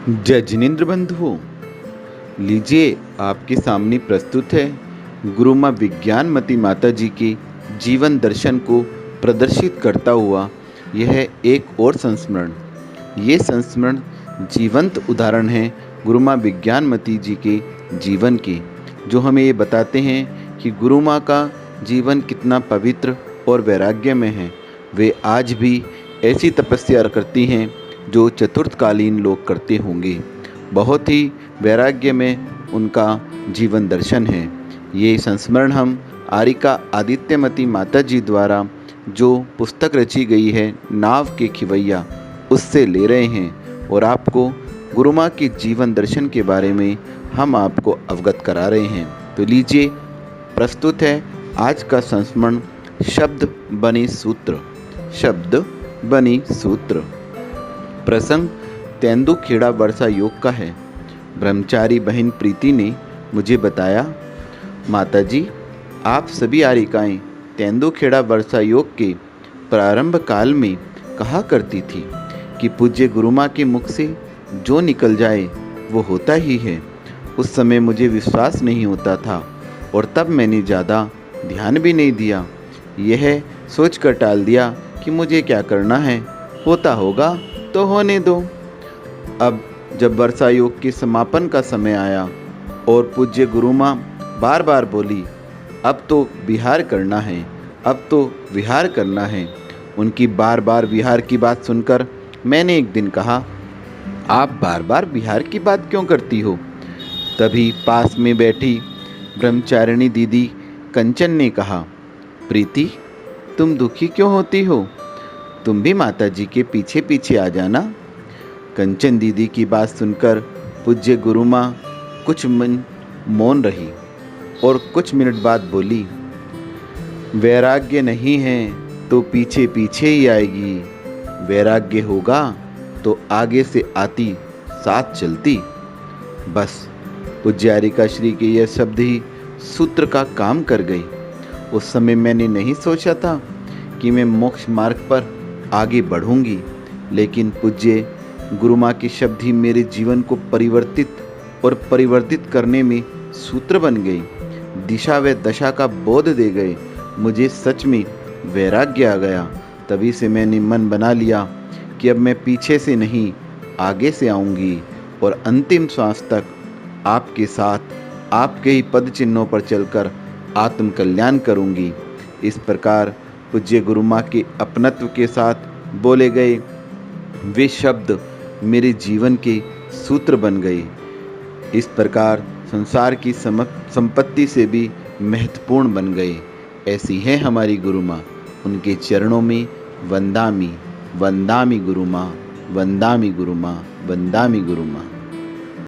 जय जिनेन्द्र बंधुओं, लीजिए आपके सामने प्रस्तुत है गुरु माँ विज्ञानमती माता जी के जीवन दर्शन को प्रदर्शित करता हुआ यह एक और संस्मरण। ये संस्मरण जीवंत उदाहरण है गुरु माँ विज्ञानमती जी के जीवन के, जो हमें ये बताते हैं कि गुरु माँ का जीवन कितना पवित्र और वैराग्यमय है। वे आज भी ऐसी तपस्या करती हैं जो चतुर्थकालीन लोग करते होंगे। बहुत ही वैराग्य में उनका जीवन दर्शन है। ये संस्मरण हम आरिका आदित्यमती माता जी द्वारा जो पुस्तक रची गई है नाव के खिवैया, उससे ले रहे हैं और आपको गुरु माँ के जीवन दर्शन के बारे में हम आपको अवगत करा रहे हैं। तो लीजिए प्रस्तुत है आज का संस्मरण शब्द बनी सूत्र। शब्द बनी सूत्र। प्रसंग तेंदुखेड़ा वर्षा योग का है। ब्रह्मचारी बहन प्रीति ने मुझे बताया, माताजी, आप सभी आरिकाएँ तेंदुखेड़ा वर्षा योग के प्रारंभ काल में कहा करती थी कि पूज्य गुरु माँ के मुख से जो निकल जाए वो होता ही है। उस समय मुझे विश्वास नहीं होता था और तब मैंने ज़्यादा ध्यान भी नहीं दिया। यह सोचकर टाल दिया कि मुझे क्या करना है, होता होगा तो होने दो। अब जब वर्षा योग के समापन का समय आया और पूज्य गुरु माँ बार बार बोली, अब तो विहार करना है, अब तो विहार करना है। उनकी बार बार विहार की बात सुनकर मैंने एक दिन कहा, आप बार बार विहार की बात क्यों करती हो? तभी पास में बैठी ब्रह्मचारिणी दीदी कंचन ने कहा, प्रीति, तुम दुखी क्यों होती हो? तुम भी माता जी के पीछे पीछे आ जाना। कंचन दीदी की बात सुनकर पूज्य गुरु माँ कुछ मौन रही और कुछ मिनट बाद बोली, वैराग्य नहीं है तो पीछे पीछे ही आएगी, वैराग्य होगा तो आगे से आती साथ चलती। बस पूज्य आरिका श्री के यह शब्द ही सूत्र का काम कर गई। उस समय मैंने नहीं सोचा था कि मैं मोक्ष मार्ग पर आगे बढ़ूंगी, लेकिन पूज्य गुरु माँ के शब्द ही मेरे जीवन को परिवर्तित करने में सूत्र बन गई, दिशा व दशा का बोध दे गए। मुझे सच में वैराग्य आ गया। तभी से मैंने मन बना लिया कि अब मैं पीछे से नहीं आगे से आऊँगी और अंतिम श्वास तक आपके साथ आपके ही पद चिन्हों पर चलकर आत्म कल्याण करूँगी। इस प्रकार पूज्य गुरु माँ के अपनत्व के साथ बोले गए वे शब्द मेरे जीवन के सूत्र बन गए। इस प्रकार संसार की संपत्ति से भी महत्वपूर्ण बन गए। ऐसी है हमारी गुरु माँ। उनके चरणों में वंदामि वंदामि गुरु माँ, वंदामि गुरु माँ, वंदामि गुरु माँ।